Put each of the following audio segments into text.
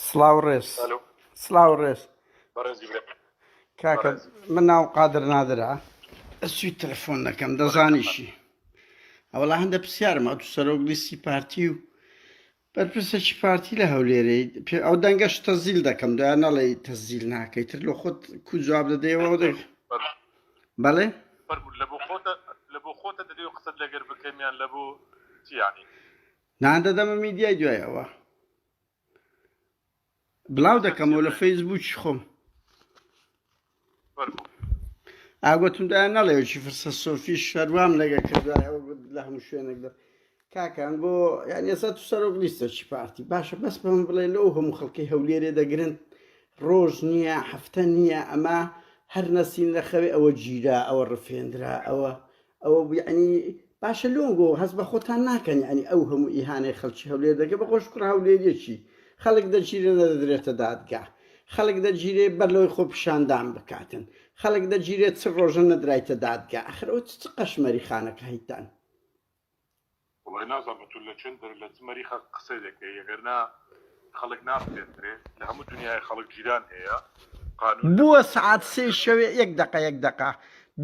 سڵاو ڕێز الو سڵاو ڕێز بەڕێزی برێ کاکە من ناو قادر نادرا ئەسوی تەلەفۆن دەکەم دەزانیشی ئەوڵا هەندە پرسیارم ئەو سەرۆک لیستی پارتی و بەرپرسێکی پارتی لە هەولێرەی ئەو دەنگەش تەزیل دەکەم دوایان نەڵێ تەزیل ناکەی تر لە خۆت کو جواب دەدەیەوە دەی بەڵێ لە بۆ خۆتە دەدەی و قسەت لەگەر بکەمیان لە بۆ چی یانی نادەدەمە میدیای دوایەوە بڵاو دەکەمەوە لە فەیسبووکی خۆم ئاگوتم دایان نەڵێوەکی فرسە سۆفی شەروام لەگە کردایەوە لە هەموو شوێنێکدا کاکان بۆ یان ئێستا تو سەرۆک لیستەکی پارتی باشە بەس بەم بڵێ لەو هەموو خەڵکی هەولێرێ دەگرن ڕۆژ نییە هەفتە نییە ئەمە هەر نەسین لە خەوێ ئەوە گیرا ئەوە ڕفێنرا ئەوە یعنی باشە لۆنگۆ هەست بە خۆتان ناکەن ینی ئەو هەموو ئیهانەی خەڵکی هەولێر دەگە بە خۆش کوڕ هەولێریەکی خەڵک دەگیرێ نەدەدرێتە دادگا خەڵک دەگیرێ بەرلەوەی خۆ پیشاندان بکاتن خەڵک دەگیرێت چ ڕۆژە نەدرایتە دادگا ئەخرەوە چ قەشمەری خانەکە هەیتان وڵی نازانم تو لە چەند لە چمەری خەڵک قسەی دەکەی ئەگەرنا خەڵک ناپێترێ لە هەموو دنیای خەڵک جیران هەیە قانون بووە سعات سێ شەوێ یەک دقە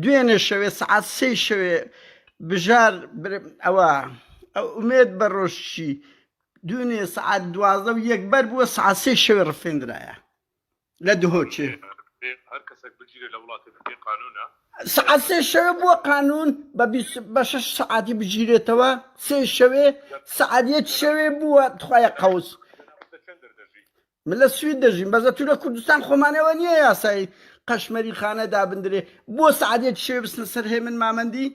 دوێنێ شەوێ سعات سێ شەوێ بژار ئەوە ئومێد بە ڕۆژچی دوێنێ سعات دوازدە و یەکبەر بووە سعات سێ شەوێ ڕفێنرایە لە دهۆچێ هەر کەسێک بگیرێ لە وڵاتی پێ قانونە سعات سێ شەوێ بووە قانون بە 6 سعاتی بگیرێتەوە سێ شەوێ سعات یەک شەوێ بووە توخوایە قەوس من لە سوید دەژیم بەزە تو لە کوردستان خۆمانەوە نییە یاسای قەشمەری خانە دابدرێ بۆ سعات یەک شەوێ بستنە سەر هێ من مامەندی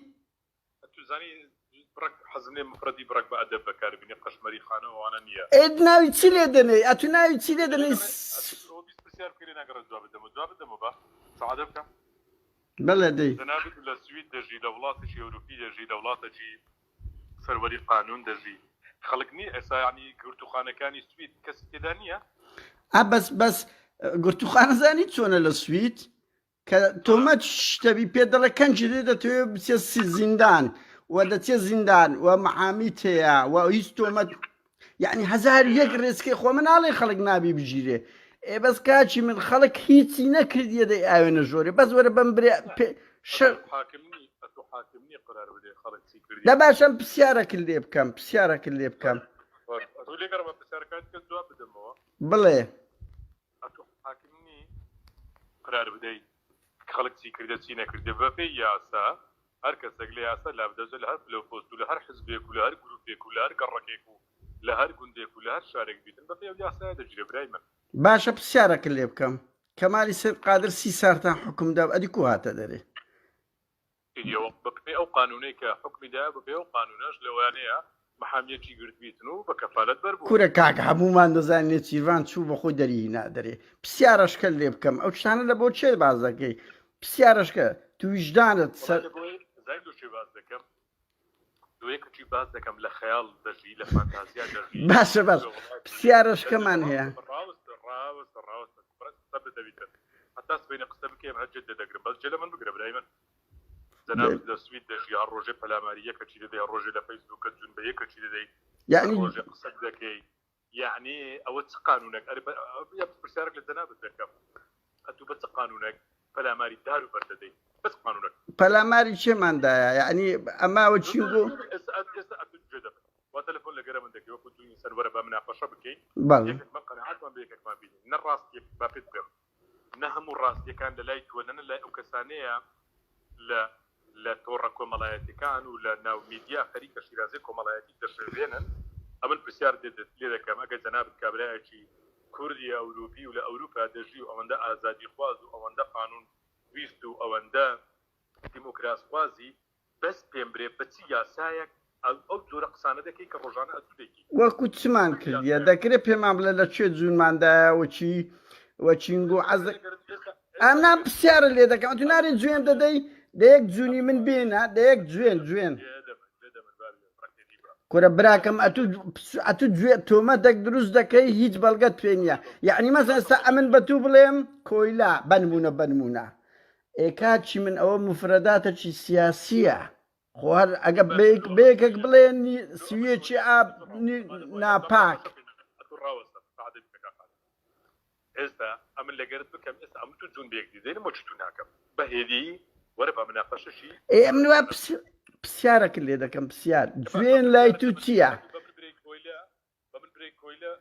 توزانی حەزم لێ مفرەدی بڕک بە ئەدەب بەکاربێنێ قەشمەری خانەوەوانە نییە ئێد ناوی چی لێ دەنێ ئەتو ناوی چی لێ دەنێ پرسیار بکەی ناگەڕێت جواب بدەمەوە بە سەعادە بکە بەڵێ دەی جەنابێت لە سوید دەژی لە وڵاتێکی ئەوروپی دەژی لە وڵاتێکی سەروەری قانون دەژی خەڵک نییە ئێستا یعنی گرتوخانەکانی سوید کەسی تێدا نییە بەس گرتوخانەزانی چۆنە لە سوید کە تۆمەت شتەبی پێ دەڵێ کەنجی لێ دەتەوێت بچێت زیندان و دەچێت زیندان و مەحامیت هەیە و هیچ تۆمەت یعنی هەزار یەک ڕێزکەی خۆ من ناڵێ خەڵک نابی بژیرێ بەس کاچی من خەڵک هیچی نەکردیە دەی ئاوێنە ژۆرێ بەس وەرە بەم برێ لە باشم پرسیارەکە لێ بکەم بڵێ قرار بدەیت خەڵک چی کردە چی نەکردێ بەپێی یاسا هەر کەسێک لە یاسا لابدەجە لە هەر پلۆپۆست و لە هەر حزبێک و لە هەر گروپێک و لە هەر گەڕەکێک و لە هەر گوندێک و لە هەر شارێک بیتن بەپێی ئەو یاسایە دەگیرێ برای من باشە پرسیارەکە لێ بکەم کەمالی سەر قادر 30 ساڵتان حکومدا ئەدی کو هاتە دەرێ بەپێی ئەو قانونەی کە حکمیدا بەپێی ئەو قانونەش لەوانەیە محامیەکی گرتبیتن و بە کەفالەت بەربوو کورە کاکە هەمومان دەزانێت چیروان چوو بە خۆی دەری نادەرێ پرسیارەشکە لێ بکەم ئەو شتانە لە بۆ چێ باز دەکەی پرسیارەشکە تو ویژدانت باز دەکەم دوێکەی باز دەکەم لە خەیاڵ دەژی لە فانتازیا دەژی باشە باش پرسیارەشکەمان هەیە بدەویتن حتا سبەینە قسە بکەم هەر جددە دەگرم بەس جێ لە من بگرە برای من جەناب لە سوید دەژی هەر ڕۆژێ پەلاماری یەکەچی دەدەی هەر ڕۆژێ لە فەیسبووکە جون بە یەکەچی دەدەی یعنی ڕۆژێ قسە دەکەی یعنی ئەوە چ قانونێک پرسیارێک لە جەنابت دەکەم ئەتوو بە چ قانونێک پەلاماری دار و بەردەدەی بەس قانونێک پەلاماری چێماندایە یعنی ئەماوە چی بوو وا تەلەفۆن لەگەرە من دەکەی وەکو توی سەروەرە بە مناقەشە بکەی بەڵێ قەنەعاتمان بە یەکێکمان بینی نە ڕاستی با پێت بێم نە هەموو ڕاستیەکان لە لای تووە نە لای ئەو کەسانەیە لە تۆڕە کۆمەڵایەتیەکان و لە ناو میدیا خەریکە شیرازەی کۆمەڵایەتی دەشێنن ئەمن پرسیار لێ دەکەم ئەگەر جەنابەت کابرایەکی کوردی ئەوروپی و لە ئەوروپا دەژی و ئەوەندە ئازادی خواز و ئەوەندە قانون ویست و ئەوەندە دیموکراسخوازی بەس پێم برێ بەچی یاسایەک ئەو جۆرە قسانە دەکەی کە ڕۆژانە ئەتودێکی وەکو چمان کردیە دەکرێت پێمان بڵێ لە کوێ جوونماندایە وەچینگۆ عەز ئەمنا پرسیارە لێ دەکەم تو نارێت گوێم دەدەی دەیەک جوونی من بێنە دەیەک گوێن کورە براکەم ئەتو تۆمەتێک دروست دەکەی هیچ بەڵگەت پێ نییە یعنی مەسەن ئێستا ئەمن بە تو بڵێم کۆیلا بەنمونە ئێکاچی من ئەوە مفرەداتەکی سیاسیە خۆ هەر ئەگە بەیەکێک بڵێن سویەکی ئاب ناپاک ئێستا ئەمن لەگەرت بکەم ئێستا ئەم تو جون بێک دیدەین مۆ چتو ناکەم بەهێدی وەرە بە مناقەشەشی ئێم نوە پرسیارەکە لێ دەکەم پرسیار گوێن لای تو چییە؟ بە من برێک کۆیلە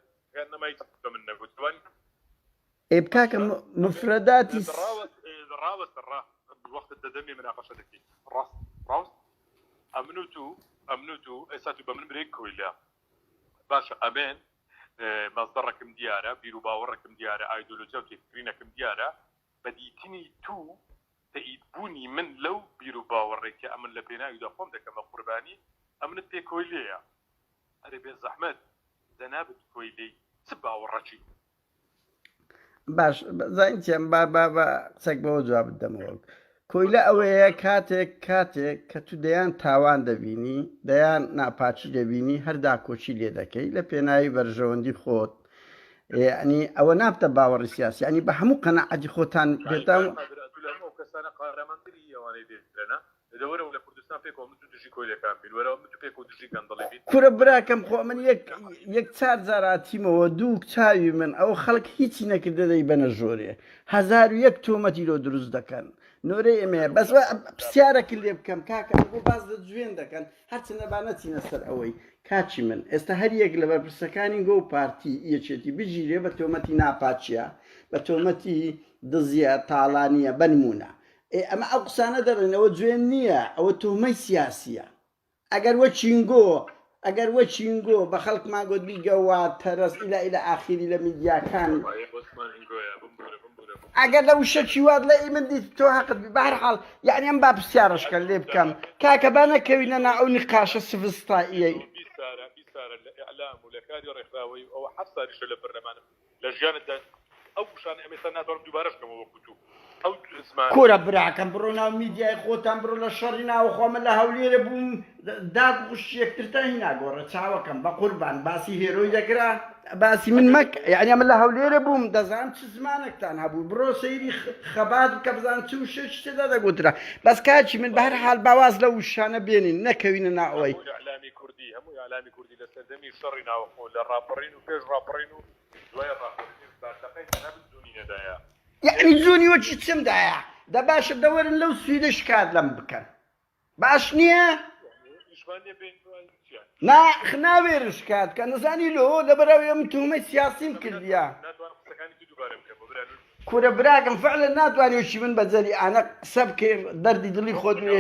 نەمای بە من نەگوتوان ئێ بکاکە مفرەداتی ڕاوەستە وەخت دەدەمی مناقەشە دەکەی ڕاست ئەمن و تو ئێستا تو بە من برێک کۆیلە باشە ئەمێن مەزدەڕەکەم دیارە بیر و باوەڕەکەم دیارە ئایدۆلۆجیا و تێکفکرینەکەم دیارە بەدیتنی تو تەئیدبوونی من لەو بیر و باوەڕێکی ئەمن لە پێناویدا خۆم دەکەمە قوربانی ئەمنت پێ کۆیلەیە ئەرێ بێ زەحمەت دەنابێت کۆیلەی چ باوەڕەچی باش زانیتیان با قسەک بەوە جواب بدەمەوە کۆیلە ئەوەیە کاتێک کە تو دەیان تاوان دەبینی دەیان ناپاچی دەبینی هەردا کۆچی لێ دەکەی لە پێناوی بەرژەوەندی خۆت ینی ئەوە نابتە باوەڕی سیاسی ینی بە هەموو قەنەعەتی خۆتان بێتان کەسانە قارەمانتری ئەوانەی دێترێنە لەوەرە لە کوردستان پێک من تو دژی کۆیلەکان بین وەرە من تو پێک و دژی گەندەڵی بین کورە براکەم خۆ من یەک چار جاراتیمەوە دوو چاوی من ئەو خەڵک هیچی نەکردە دەی بەنە ژۆرێ 1001 تۆمەتی لۆ دروست دەکەن نۆرەی ئەمەیە بەس پرسیارەکە لێ بکەم کاکە بۆ باز لە جوێن دەکەن هەرچەندە با نەچینە سەر ئەوەی کاچی من ئێستا هەر یەک لە بەرپرسەکانی گۆ پارتی یەکێتی بگیرێ بە تۆمەتی ناپاچیە بە تۆمەتی دزیە تاڵانیە بنمونە ئەمە ئەو قسانە دەڕێنەوە جوێن نییە ئەوە تۆمەی سیاسیە ئەگەر وە چینگۆ بە خەڵک ماگۆت بیگەوە تەرەس ئیلا ئاخیری لە میدیاکان ئەگەر لە وشەکی وات لە من دیت تۆ حەقت بە هەر حاڵ یعنی ئەم با پرسیارەشکە لێ بکەم کاکە با نەکەوینە نا ئەو نیقاشە سڤستاییەی بیسارە لە ئیعلام و لە کاری ڕێکخراوەی ئەوە حەفت ساریشە لە بەرلەمانم لە ژیانتدا ئەو شانە ئەمێستا ناتوانم دووبارەش بکەمەوە وەکو تو کورە براکەم بڕۆ ناو میدیای خۆتان بڕۆ لە شەڕی ناوخۆ من لە هەولێرە بووم داد خوشت یەکترتا هی ناگۆڕە چاوەکەم بە قوربان باسی هێرۆی دەکرا باسی من مەک یعنی من لە هەولێرە بووم دەزانم چ زمانێکتان هەبوو بڕۆ سەیری خەبات بکە بزان چ وشە شتێدا دەگوترا بەس کاچی من بە هەر حاڵ باواز لە وشانە بێنین نەکەوینە ناوەی هەموو ئەعلامی کوردی لە سەردەمی شەڕی ناوخۆ لە ڕاپەڕین و پێش ڕاپەڕین و دوای ڕاپەڕین باشەکەی نەبن زوونینەدایە یعنی زوونی وەچی چمدایە دە باشە دەوەرن لەو سویدە شکات لەم بکەن باش نییە ناوێرە شکات کە نزانی لۆ لە بەراوی من تومەی سیاسیم کردیە کورە براکەم فعلا ناتوانانی وشی من بە جەریئانە قسە بکەی دەردی دڵی خۆت وێ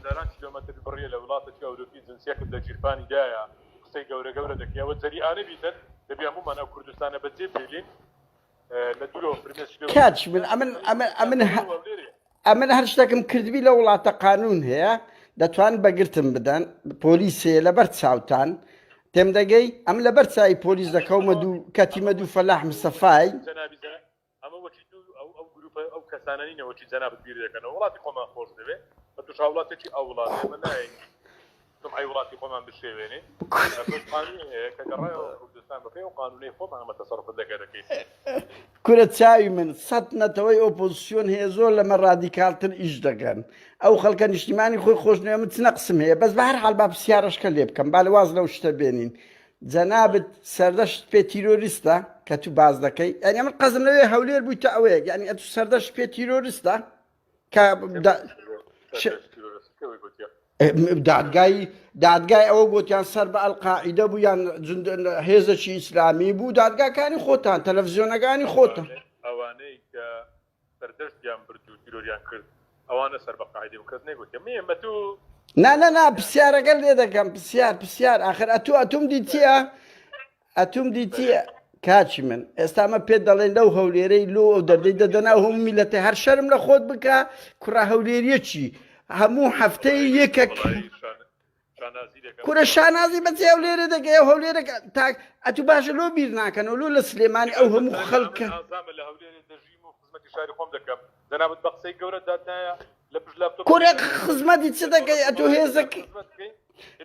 1000 کیلۆمەتر بڕیە لە وڵاتێکی ئەوروپی جنسیەکەت لە جیرفانی دایە قسەی گەورە دەکەیەوە جەریئانە بیتن دەبێ هەمومان ئەو کوردستانە بەجێ بێلین کاچ من ئەمن هەر شتێکم کردبی لە وڵاتە قانون هەیە دەتوان بەگرتم بدەن پۆلیسێ لەبەر چاوتان تێم دەگەی ئەم لەبەر چای پۆلیس دەکەومە دوو کەتیمە دوو فەلاح مسەفای ئەمە وەچی ئەو گروپە ئەو کەسانەنینەوەچی جەنابەت بیر دەکەنەوە وڵاتی خۆمان خۆش دەبێت بە توش وڵاتێکی ئەو وڵاتی ئەمە نایە ئەی وڵاتی خۆمان بشێوێنێ قانونی هەیە کە گەڕایەوە کوردستان بەپێ و قانونی خۆمان ئەمە تەسەڕوفت دەکەین کورە چاوی من سەد نەتەوەی ئۆپۆزیسیۆن هەیە زۆر لەمە ڕادیکالتر ئیش دەکەن ئەو خەڵکە نیشتیمانی خۆی خۆشنەوە من چنە قسم هەیە بەس بە هەر حاڵ با پرسیارەشکە لێ بکەم با لەواز لەو شتە بێنین جەنابەت سەردەشت پێ تیرۆریستە کە تو باز دەکەی یعنی من قەزم لەوێ هەولێر بوویتە ئەوەیە یعنی ئەتو سەردەشت پێ تیرۆریستە کە دادگای ئەوە گوتیان سەر بە ئەلقاعیدە بوو یان هێزەکی ئیسلامی بوو دادگاکانی خۆتان تەلەڤیزیۆنەکانی خۆتان ئەوانەی کە سەردەشتیان برد و تیرۆریان کرد ئەوانە سەر بە قاعیدە و کەس نەیگوتیان مێمە تو نا پرسیارەکە لێ دەکەم پرسیار ئاخر ئەتوم دیتیە کاچی من ئێستامە پێت دەڵێن لەو هەولێرەی لۆ ئەو دەردەی دەدەنا هەموو میلەتە هەر شەرم لە خۆت بکە کوڕە هەولێریەکی هەموو هەفتەی یەکێک کورە شانازی بەچێ هەولێرە دەکەی ئەو هەولێرەکە تا ئەتو باشە لۆ بیر ناکەنەوە لۆ لە سلێمانی ئەو هەموو خەڵکە لە هەولێرە دەژیم و خزمەتی شاری خۆم دەکەم جەنابەت بە قسەی گەورە دادنایە لە پشت لاپتۆپ کورە خزمەتی چ دەکەی ئەتو هێزەکە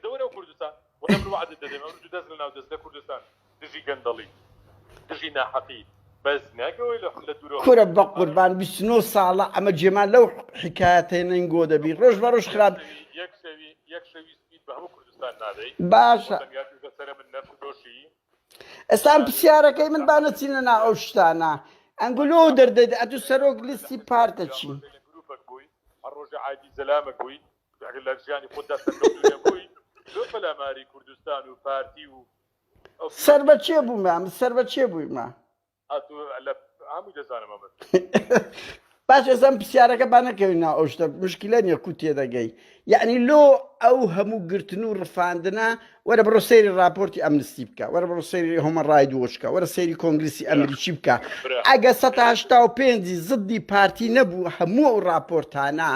دەوەرە کوردستان وەرە وعدت دەدەم ئەو دەست لە ناو دەست لە کوردستان دژی گەندەڵی دژی ناحەقی بەس ناکەوەی لە دوورەوە کورە بە قوربان 29 ساڵە ئەمە جێمان لەو حکایەتێنەی گۆ دەبی ڕۆژ بە ڕۆژ خراپ یەک شەوی سپید بە هەموو کوردستان نادەی باشە ئێستان پرسیارەکەی من با نەچینە ناو ئەو شتانە ئەنگلۆ دەردەدە ئەتو سەرۆک لیستی پارتە چین گروپك بووی هەر ڕۆژە عادی زەلامە بووی ئەگەر لە ژیانی خۆت دەستەکەوتونە بووی زۆر پەلاماری کوردستان و پارتی و سەر بە چێ بوومە سەر بە چێ بوویمە هاتو لە هەمووی دەزانم ئەمە باش ئێسم پرسیارەکە با نەکەوین ناو ئەو شتە مشکلە نییە کو تێدەگەی یعنی لۆ ئەو هەموو گرتن و ڕفاندنە وەرە بڕۆ سەیری راپۆرتی ئەمنستی بکە وەرە بڕۆ سەیری هۆمە ڕای دۆشکە وەرە سەیری کۆنگریسی ئەمریکی بکە ئەگە 1970 زدی پارتی نەبوو هەموو ئەو راپۆرتانە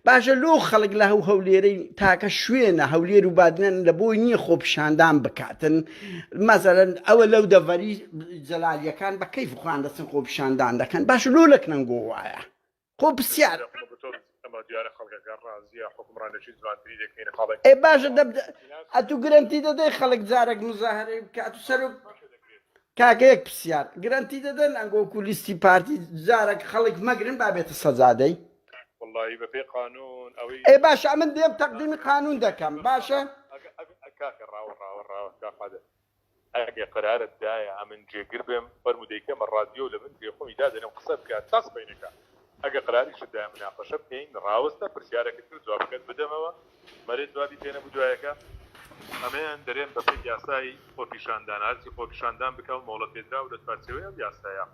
باشە لۆ خەڵک لە هەو هەولێرەی تاکە شوێنە هەولێر و بادنەن لە بۆی نییە خۆپیشاندان بکاتن مەزەرەن ئەوە لەو دەڤەری جەلالیەکان بە کەیف خوان دەچن خۆپیشاندان دەکەن باشە لۆ لەکنەنگۆ وایە خۆ پرسیار دیارە خەڵکەکە ڕازیە حکومڕانێکی زوانتری دەکەین خاڵێک ئێ باشە ئەتو گرنتی دەدەی خەڵک جارێک مزاهرەی بکات و سەر کاکەیەک پرسیار گرنتی دەدەن ئەنگۆکو لیستی پارتی جارێک خەڵک مەگرن بابێتە سەجادەی والله بەپێی قانون ئەوەی ئێ باشە ئەمن دێم تەقدیمی قانون دەکەم باشە کاکە ڕاوە کاقادە ئەگە قرارت دایە ئەمن جێگر بێم فەرمودەیکەمە ڕادیۆ لە من پێ خۆمی دادەنم قسە بکات تاس بینەکە ئەگە قراریشدا مناقەشە بکەین ڕاوەستە پرسیارەکەت کرد جوابەکەت بدەمەوە مەرێت جوابی پێنە بوو دوایەکە ئەمەیان دەرێن بەپێی یاسای خۆپیشاندان هەرچی خۆپیشاندان بکە و مۆڵەت پێدرا و دەتوانسەوەی یاسایە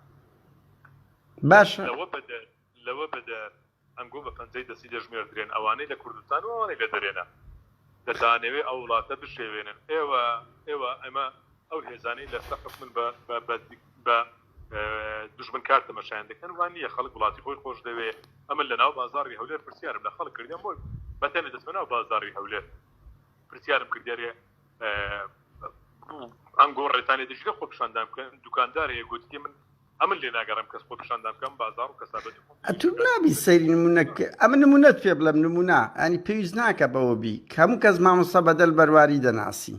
باشە لەوە بەدە ئەنگۆ بە پەنجەی دەسی دەژمێر درێن ئەوانەی لە کوردستان و ئەوانەی لە دەرێنە دەتانەوێ ئەو وڵاتە بشێوێنن ئێوە ئەمە ئەو هێزانەی لە سەقف من بە دژمن کار تەماشایان دەکەن وان نییە خەڵک وڵاتی خۆی خۆش دەوێ ئەمە لە ناو بازاڕی هەولێر پرسیارم لە خەڵک کردیان بۆی بەتەنێ دەچمە ناو بازاڕی هەولێر پرسیارم کردیارێ ئەنگۆ ڕێتانێ دەژگە خۆپیشاندان بکەن دوکاندارێ گوتی من ئەمن لێ ناگەڕم کەس خۆپیشاندان بکەم بازاڕ و کەسابەتی ئەتو نابی سەیری نمونەکە ئەمە نمونەت پێ بڵێم نمونە ئەنی پێویست ناکە بەوە بی هەموو کەس مامۆستا بەدەل بەرواری دەناسی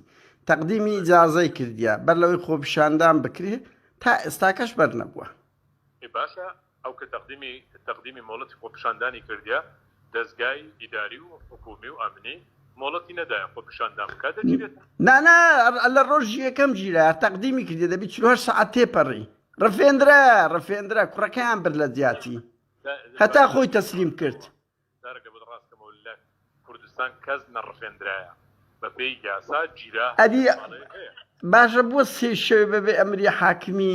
تەقدیمی ئیجازەی کردیە بەر لەوەی خۆپیشاندان بکرێ تا ئێستاکەش بەر نەبووە باشە ئەو کە تەقدیمی مۆڵەتی خۆپیشاندانی کردیا دەستگای ئیداری و حکومی و ئەمنی مۆڵەتی نەدایە خۆپیشاندان بکات دەگیرێت نانا لە ڕۆژی یەکەم ژیرە تەقدیمی کردی دەبی 48 سەعات تێپەڕی ڕفێندرا کوڕەکەیان بر لە جیاتی هەتا خۆی تەسلیم کرد دارەکە بە ڕاستکەمەوە لە کوردستان کەس نەڕفێندرایە بەپێی یاسا جیرا ئەدی باشە بۆ سێ شەوێ بەبێ ئەمری حاکمی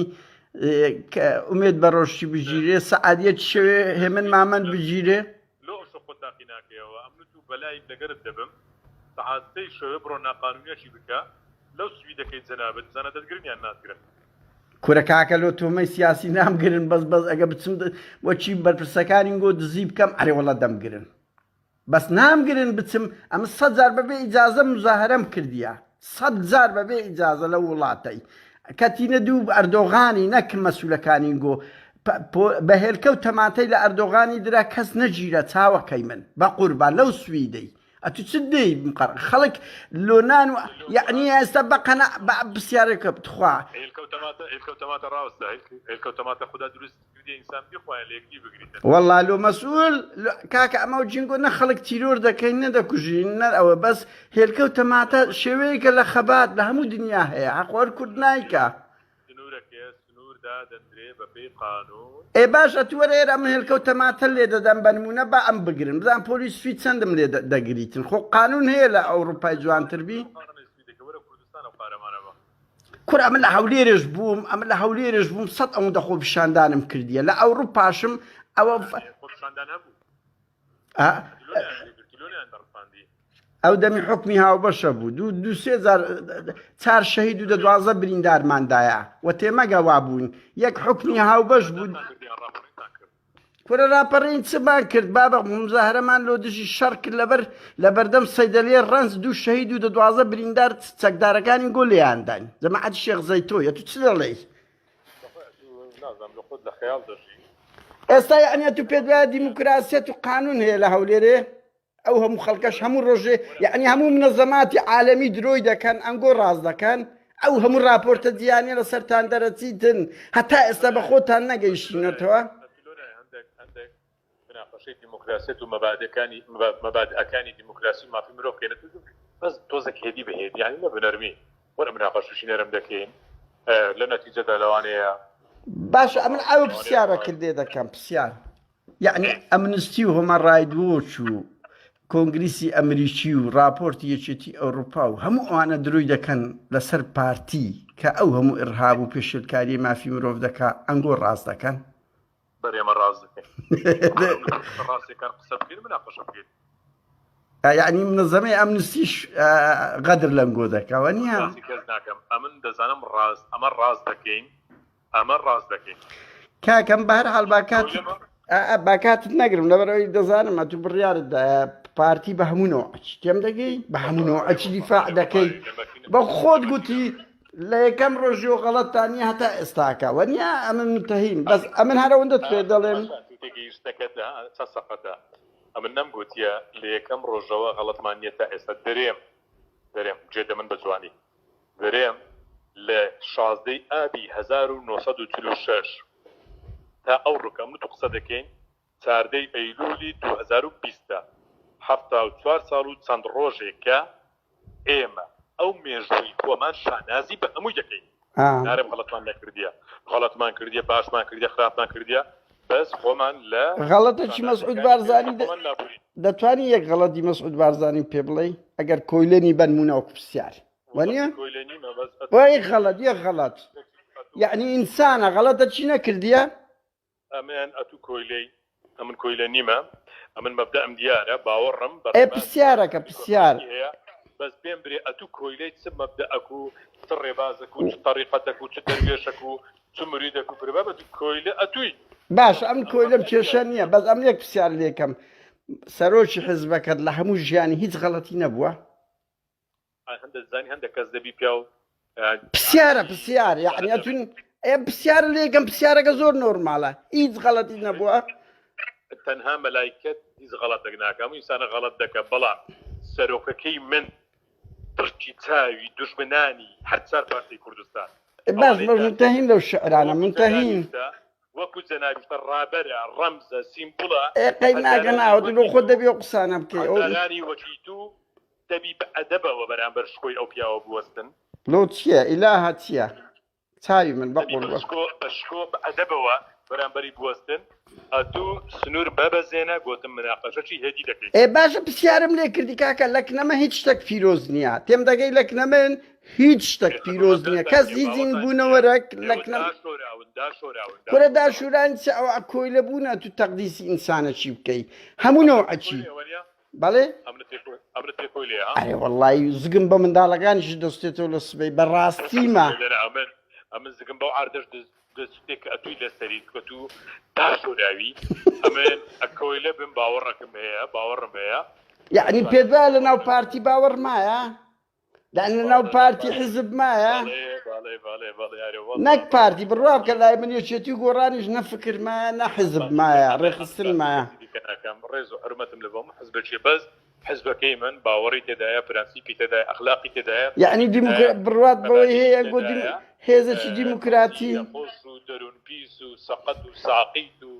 ئومێد بە ڕۆژی بگیرێ سەعادیەت شەوێ هێمن مامەند بگیرێ لۆ خۆ تاقی ناکەیەوە ئەمن و بەلای لەگەرت دەبم سەعاتەی شەوێ بڕۆ ناقانونیەشی بکە لەو سوی دەکەیت جەنابەت زانە دەستگرنیان ناتگرن کورە کاکە لۆ تۆمەی سیاسی نامگرن بەس ئەگە بچم وەچی بەرپرسەکانی گۆ دزی بکەم ئەرێوەڵە دەمگرن بەس نامگرن بچم ئەمە 100 جار بەبێ ئیجازە مزاهرەم کردیە 100 جار بەبێ ئیجازە لە وڵاتەی کەتینە دوو ئەردۆغانی نەک مەسوولەکانی گۆ بە هێلکە و تەماتەی لە ئەردۆغانی درا کەس نەگیرە چاوەکەی من بە قوربان لەو سویدەی ئەتو چ دەی خەڵک لۆنان و یعنی ئێستا بەقەنە پرسیارێکە بتخوا هێلکەوتەماتە ڕاستە هێلکەوتەماتە خوددا دروست کردی ئینسان بخوایە لە یەکدی بگریتن وەڵا لۆ مەسئول کاکە ئەمە و جینگۆ نە خەڵک تیرۆر دەکەین نەدەکوژین نە ئەوە بەس هێلکە و تەماتە شێوەیەکە لە خەبات لە هەموو دنیا هەیە حەقوەر کورد نایکە سنووردا دەندرێ بەپێی قانون ئێ باش ئەتوەرە ئێرە ئەم هێلکە و تەماتە لێ دەدەم بە نمونە با ئەم بگرن بزان پۆلیس فی چەندم لێ دەگریتن خۆ قانون هەیە لە ئەوروپای جوانتربی کورە ئەمە لە هەولێرش بووم ئەمە لە هەولێرش بووم 100 ئەوەندە خۆپیشاندانم کردیە لە ئەوروپاشم ئەوە ئەو دەمی حکمی هاوبەشە بوو دو سێ چار شەهید و 12 بریندارماندایە و تێمەگە وا بوون یەک حکمی هاوبەش بوون کورە راپەڕین چمان کرد بابە مزاهرەمان لۆ دژی شەڕ کرد لە بەردەم سەیدەلێ ڕەنج 2 شەهید و 12 بریندار چەکدارەکانی گۆ لێیانداین جەماعەتی شێخ زەیتۆیە تو چ دەڵێی ئێستا یعنی تو پێت وایە دیموکراسیەت و قانون هەیە لە هەولێرێ ئەو هەموو خەڵکەش هەموو ڕۆژێ یعنی هەموو منەزەماتی عالەمی درۆی دەکەن ئەنگۆ ڕاز دەکەن ئەو هەموو راپۆرتە جیهانی لەسەرتان دەرەچیتن هەتا ئێستا بە خۆتان نەگەیشتینەتەوە مناقەشەی دیموکراسیەت و مەبادئەکانی دیموکراسی و مافی مرۆڤ بکەینە بەس تۆزێک هێدی بەهێدی یعنی نە بنەرمی وەرە مناقەشەشی نەرم دەکەین لە نەتیجەدا لەوانەیە باش ئەمن ئەو پرسیارە کردێ دەکەم پرسیار یعنی ئەمنستی و هۆمە ڕایدوۆچ و کۆنگریسی ئەمریکی و راپۆرتی یەکێتی ئەوروپا و هەموو ئەوانە دروی دەکەن لەسەر پارتی کە ئەو هەموو ئرهاب و پێشێلکاری مافی مرۆڤ دەکا ئەنگۆ ڕاست دەکەن بەرێمە ڕاز دەکەین ڕاستێکان قسە بکەین مناقەشە بکەین یعنی منظەمەی ئەمنستیش غەدر لەنگۆ دەکەوە نییە کەس ناکەم ئەمن دەزانم ڕاست ئەمە ڕاست دەکەین ئەمە ڕاست دەکەین کاکەم بە هەر حاڵ باکاتت نەگرم لەبەرەوەی دەزانم ئە تو بڕیارت پارتی بە هەموونەوە تێم دەگەی بە هەموونەوە ئەچ دیفاع دەکەی بە خۆت گوتی لە یەکەم ڕۆژیۆ غەڵەتانی هەتا ئێستاکە وەنیا ئەمن متەهین بەس ئەمن هەرەوەندە توێ دەڵێن تێگەیشتەکەدا چە سەقەتە ئەمن نەمگوتیە لە یەکەم ڕۆژەوە غەڵەتمان نیە تا ئێستا دەرێم جێدە من بە جوانی دەرێم لە 16 ئابی 1946 تا ئەو ڕووکە من تو قسە دەکەین 4 ئەیلولی 2020 74 ساڵ و چەند ڕۆژێکە ئێمە ئەو مێژووی خۆمان شانازی بە هەمووی دەکەین نارم غەڵەتمان نەکردیە غەڵەتمان کردیە باشمان کردیە خراپمان کردیە بەس خۆمان لە غەڵەتێکی مەسعود بارزانی دەتوانی یەک غەڵەتی مەسعود بارزانی پێ بڵێ ئەگەر کۆیلێنی بنمونەوە پرسیار وەنیە وای غەڵەت یەک غەڵەت یعنی ئینسانە غەڵەتە چی نەکردیە ئەمەیان ئەتوو کۆیلەی ئەمن کۆیلە نیمە ئەمن مەبدەم دیارە باوەڕم پرسیارەکە پرسیار بەس پێم برێ ئەتوو کۆیلەی چ مەبدەئەک و چ ڕێبازەک و چ تەریقەتەک و چ دەروێشەک و چ مریدەک و پربە بە کۆیلە ئەتووی باش ئەم کۆیلەم کێشە نییە بەس ئەم یەک پرسیار لێکەم سەرۆکی حزبەکەت لە هەموو ژیانی هیچ غەڵەتی نەبووە هەندە زانی هەندە کەس دەبی پیا و پرسیار یعنی ئەتون پرسیارە لێکم پرسیارەکە زۆر نۆرمالە هیچ غەڵەتی نەبووە تەنها مەلایکەت هیچ غەڵەتێک ناکەم و ئینسانە غەڵەت دەکە بەڵام سەرۆکەکەی من ترکی چاوی دوژمنانی هەر چار پارتی کوردستان باش منتەهین لەو شعرانە منتەهین وەکو جەنابیشتە ڕابەرە ڕەمزە سیمبڵە قەی ناکە ناوە لۆ خۆ دەبێ قسانە بکەی ئەوانی وەکی تو دەبی بە ئەدەبەوە بەرامبەر شکۆی ئەو پیاوە بوەستن لۆ چییە ئیلاها چییە چاوی من بەقوڵ بە شکۆ بە ئەدەبەوە بەرامبەری بوەستن ئەتوو سنوور بەبەزێنە گوتم مناقەشەی هێدی دەکەیت باشە پرسیارم لێ کردی کاکە لەکنەمە هیچ شتێک پیرۆز نییە تێم دەگەی لەکنەمەن هیچ شتێک پیرۆز نییە کەس هیچین بوونەوەرەك لەکنەم کورە داشوران چ ئەو کۆیلە بوونە تو تەقدیسی ئینسانە چی بکەی هەموونەوە ئەچی بەڵێ ئەرێ وەڵڵی زگم بە منداڵەکانیش دەستێتەوە لە سبەی بەڕاستیمە ئەمن زگم بەو ئاردەش دەستێک ئەتووی لەسەری کە تو داشۆراوی ئەمن ئەکۆیلە بم باوەڕەکەم هەیە باوەڕم هەیە یعنی پێدوا لە ناو پارتی باوەڕ مایە لە ناو پارتی حزب مایە نەک پارتی بڕوا بکە لای من یەکێتی گۆڕانیش نەفکر مایە نە حزب مایە ڕێخستن مایە ڕێز و حرمەتم لە بۆم حزبەکێ بەس حزبەکەی من باوەڕی تێدایە پرەنسیپی تێدایە ئەخلاقی تێدایە یعنی بڕوات بەوەی هەیە گۆ هێزێکی دیموکراتی خۆش و دەروون پیس و سەقەت و ساقیت و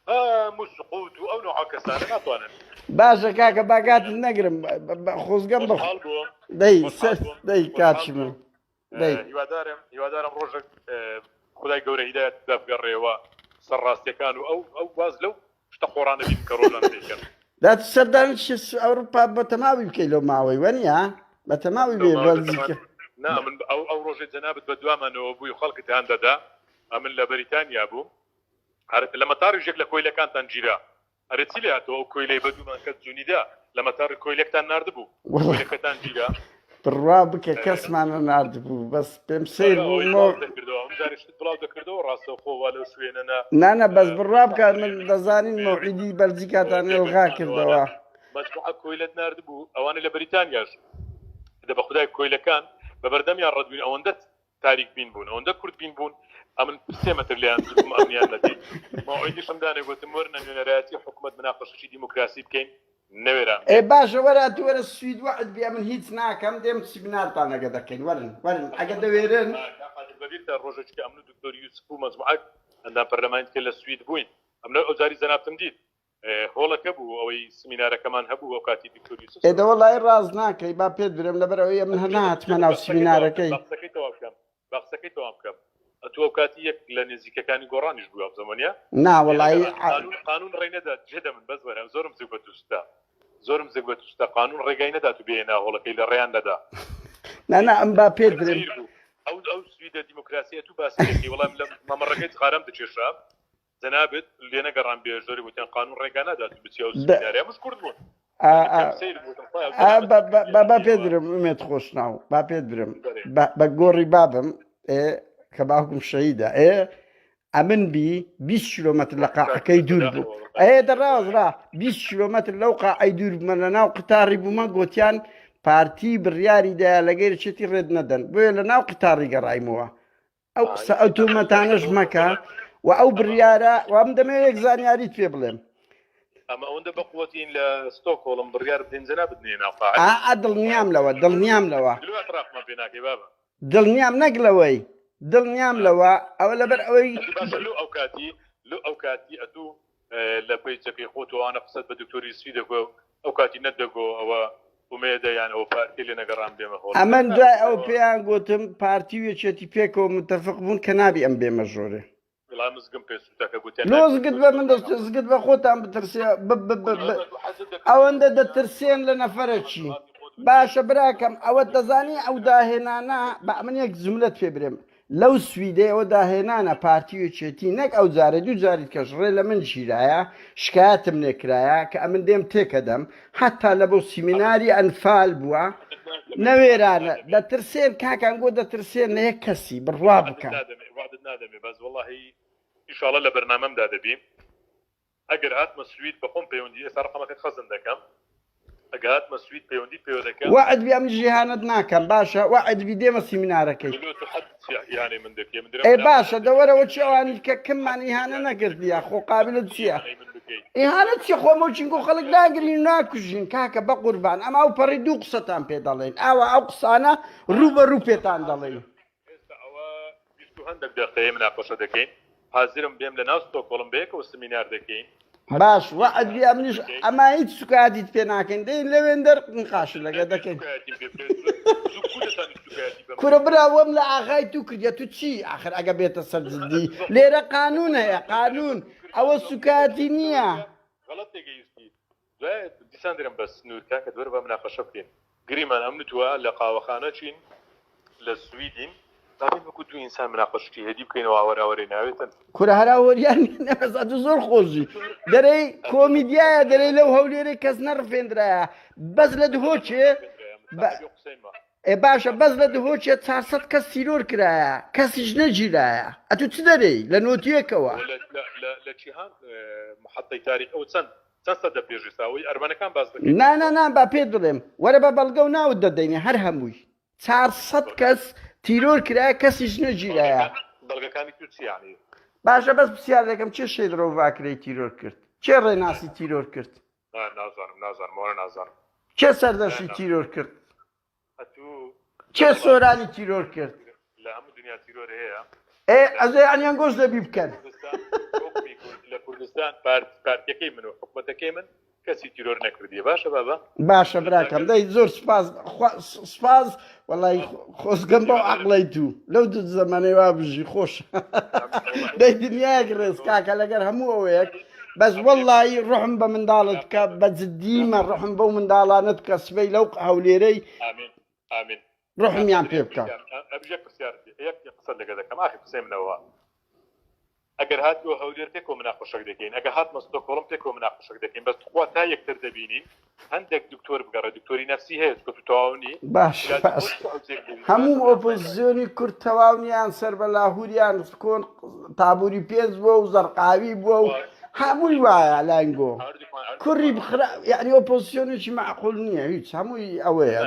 هەموو سقوت و ئەو نوع کەسانە ناتوانن باشە کاکە باکاتت نەگرم خۆزگەم بە دەی کاچی من هیوادارم ڕۆژێک خدای گەورە هیدایەت دەبگەڕێەوە سەرڕاستیەکان و ئەو واز لەو شتە خۆڕانە بین کە ڕۆژان دەیکەن دات سەردانش ئەوروپا بە تەماوی بکەی لەو ماوەی وەنیە بە تەماوی بێ بەزیکە من ئەو ڕۆژێ جەنابەت بە دوامانەوە بووی خەڵکت هەان دەدا ئەمن لە بەریتانیا بوو لە مەتاری ژێک لە کۆیلەکانتان گیرا ئەرە چی لە هاتەوە ئەو کۆیلەی بە دوومان کەس جوونیدا لە مەتار کۆیلێکتان ناردبوو کۆیلەکەتان گیرا بڕوا بکە کەسمانە ناردبوو بەس پێم سیر بوو بڵاو دەکردەوە ڕاستەخۆوا لەو شوێنەنا نانە بەس بڕوا بکات من دەزانین مەوعیدی بەلجیکاتان ئێڵغا کردەوە مەجموعە کۆیلەت ناردبوو ئەوانە لە بەریتانیاش دە بە خودای کۆیلەکان بە بەردەمیان ڕەتبووین ئەوەندە تاریک بین بوون ئەوەندە کورد بین بوون ئەمن 3 مەتر لیان ئەمنیان نەدی ماوەیدیشم دانێ گوتم وەرنە نوێنەرایەتی حکوومەت مناقەشەی دیموکراسی بکەین نەوێران باشە وەرە وەرە سوید وعد بێ من هیچ ناکەم دێم سیمینارتانەگە دەکەین وەرن ئەگە دەوێرن بەبیێتە ڕۆژێکی ئەمن و دکتۆر یوسف و مەجموعەک ئەندام پەرلەمانیت لە سوید بووین ئەمنە ئەوجاری زەنابتم دیت هۆڵەکە بوو ئەوەی سمینارەکەمان هەبوو ئەو کاتی دکتۆر یوسف ئێدەوە لای ڕاز ناکەی با پێت برم لەبەر ئەوەی من هەنا هاتمە ناو سمینارەکەی بەقسەکەی یەکەوە بکەم ئەتو ئەو کاتی یەک لە نزیکەکانی گۆڕانیش بووە زەمانە نا وڵی قانون ڕێ نەدا جێدە من بەس وەرە زۆرم زیک بە تووستا زۆرم زیک بە تووستا قانون ڕێگای نەدا تو بێنە هۆڵەکەی لە ڕێیان نەدا نانا ئەم با پێ درێن ئەو سویدە دیموکراسی تو باسی وەڵام لە مەمەڕەکەی خارەم دەچێشە جەنابێت لێ نەگەڕان بێ زۆری وتیان قانون ڕێگا نەدا تو بچی ئەو سویداریا مش کورد بوون با پێ درم ئومێت خۆش ناو با پێ درم بە گۆڕی بابم کە باوکم شەهیدە ئەمن بی 20 کیلۆمەتر لە قاعەکەی دوور بوو دەڕازرا 20 کیلۆمەتر لەو قاعەی دوور بوومە لە ناو قتاری بوومە گوتیان پارتی بڕیاریدا لەگەر چێتی ڕێت نەدەن بۆیە لە ناو قتاری گەڕایمەوە ئەو قسە ئەو تۆمەتانەش مەکە و ئەو بڕیارە وام دەمەوێت یەک زانیاریت پێ بڵێم ئەمە ئەوەندە بەقوەتین لە ستۆکۆڵم بڕیار بدەنجەنا بدنێ ناوقاع دڵنیام لەوە دڵنیام لەوە دلواتڕاقمە پێ ناکەی بابە دڵنیام نەگلەوەی دڵنیام لەوە ئەوە لەبەر ئەوەی لو ئەو کاتی ئەتوو لە پێیچەکەی خۆتوانە قسەت بە دکتۆری سوی دەگۆ ئەو کاتی نەدەگۆ ئەوە ومێدەیان ئەوە پارتی لێ نەگەڕان بێمە خۆ ئەمە دوای ئەو پێیان گوتم پارتی وێچێتی پێکەوە متفق بوون کە نابی ئەم بێمە ژۆرێ مزگم پێ سوتەکە گوتیان لۆزگت بە من دەستگت بە خۆتان بترسێ ئەوەندە دەترسێن لە نەفەرە چی باشە براکەم ئەوە دەزانی ئەو داهێنانە بە من یەک جملەت پێ برێم لەو سویدەی ئەوە داهێنانە پارتی وێچێتی نەک ئەو جارە دوو جاریت کەش ڕێ لە من شیرایە شکایەتم لێکرایە کە ئەمن دێم تێکەدەم حتا لە بۆ سیمیناری ئەنفال بووە نەوێرانە دەترسێن کاکان گۆ دەترسێن لە یەک کەسی بڕوا بکەن نادەمێ بەس وەڵاهی ئینشاڵڵا لە بەرنامەمدا دەبیم ئەگەر هاتمە سوید بەخۆم پەیوەندی ئێستا ڕقەمەکەت خەزم دەکەم ئەگە هاتمە سوید پەیوەندی پێوە دەکەم وعد بی ئەم جیهانت ناکەم باشە وعد بی دێمە سیمینارەکەی یانێ من دەکێ ئەی باشە دەوەرەوە چی ئەوانی کە کممان ئیهانە نەکردیە خۆ قابلت چییە ئیهانەت چی خۆمە چینگۆ خەڵک لاگرین ناکوژین کاکە بە قوربان ئەمە ئەو پەڕی دوو قسەتان پێ دەڵێن ئاوا ئەو قسانە ڕوو بە ڕوو پێتان دەڵێن ئێستا ئەوە 20 دقیقەیە مناقەشە دەکەین حازرم بێم لە ناو ستۆکۆڵم بەیەکەوە سمینار دەکەین باش وعد بی ئەمنیش ئەما هیچ سوکاتیت پێ ناکەین دەین لەوێن دەرقاش لەگە دەکەین کورە براوەم لە ئاغای تو کردە تو چی ئاخر ئەگە بێتە سەر جددی لێرە قانون هەیە قانون ئەوە سوکاتی نییە غەڵەت تێگەیشتی دوای دیسان دەرم بە سنوورکە کە دووەرە بە مناقەشە بکەین گریمان ئەم نتووە لە قاوەخانە چین لە سویدین دابین وەکو دوو ئینسان مناقەشتی هەدی بکەینەوە ئاوەراوەرەی ناوێتن کورە هەراوەریان نەمەزات زۆر خۆشی دەرەی کۆمیدیایە دەرەی لەو هەولێرەی کەس نەڕفێنرایە بەس لە دهۆچێ باشە بەس لە دهۆچێ 400 کەس سیرۆر کرایە کەسیش نەگیرایە ئەتو چ دەرەی لە نۆتیەکەوە لە چیهان محەتەی تاریخ ئەو چەند سەدە پێشی ساوی ئەرمانەکان باز دەکەن نانان با پێ دڵێم وەرە بە بەڵگە و ناوت دەدەینێ هەر هەمووی 400 کەس تیرۆر کرایە کەسیش نەگیرایە بەڵگەکانی تو چیانی باشە بەس پرسیار دەکەم چێ شێدرۆڤاکرەی تیرۆر کرد چێ ڕێناسی تیرۆر کرد نازانم چێ سەردەشی تیرۆر کرد چێ سۆرانی تیرۆر کرد لە هەموو دنیا تیرۆر هەیە ئەزێ ئەنیان گۆش دەبی بکەن لە کوردستان پارتیەکەی من و حکومەتەکەی من کەسی تیرۆر نەکردیە باشە بابا باشە براکەم دەی زۆر سپاس وەڵی خۆزگەم بۆ عەقڵەی تو لەو دوو زەمانەی وا بژی خۆش دەی دنیایەک ڕێز کاکە لەگەر هەموو ئەوەیەک بەس وەڵی ڕحم بە منداڵت کە بە جددیمە ڕحم بەو منداڵانت کە سبەی لەو هەولێرەی ڕحمیان پێ بکە قسە لەگە دەکەم ئاخی قسەی منەوە ئەگەر هاتووە هەولێر پێکۆ مناقەشەک دەکەین ئەگە هاتمە ستۆکۆڵم پێکۆ مناقەشەک دەکەین بەس خوا تا یەکتر دەبینین هەندێک دکتۆر بگەڕێ دکتۆری نەفسی هەیە کە تو تەواونی باش هەموو ئۆپۆزیسیۆنی کورد تەواونیان سەر بە لاهوریان کۆن تابووری پێنج بووە و زەرقاوی بووە و هەمووی وایە لاینگۆ کوڕی بخرا یعنی ئۆپۆزیسیۆنێکی معقول نییە هیچ هەمووی ئەوەیە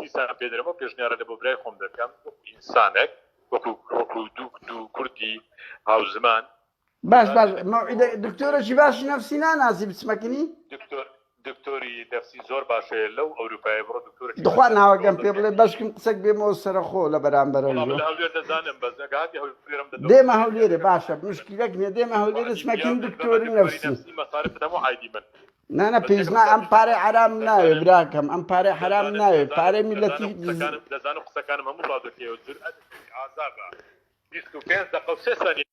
دیسان پێدرەوە پێشنیارە لە بۆ برای خۆم دەکەم ئینسانێک وەکو دوو کوردی هاوزمان باش دکتۆرەکی باشی نەفسی ناناسی بچمەکنی دکتۆری نەفسی زۆر باشەیە لەو ئەوروپای بڕۆ دکتۆرێکی دخوا ناوەگەم پێ بڵێ بەشکم قسەک بێمەوە سەرخۆ لە بەرامبەرەوە دێمە هەولێرە باشە مشکلەک نیە دێمە هەولێرە چمەکین دکتۆری نەفسی نانا پیزنا ئەم پارەی حرام ناوێ براکەم ئەم پارەی حرام ناوێ پارەی میلەتی دەزانم قسەکانم هەموو ڕادەکەوە جورئەت ئازابە 25 دقیقە و 3 ثانیە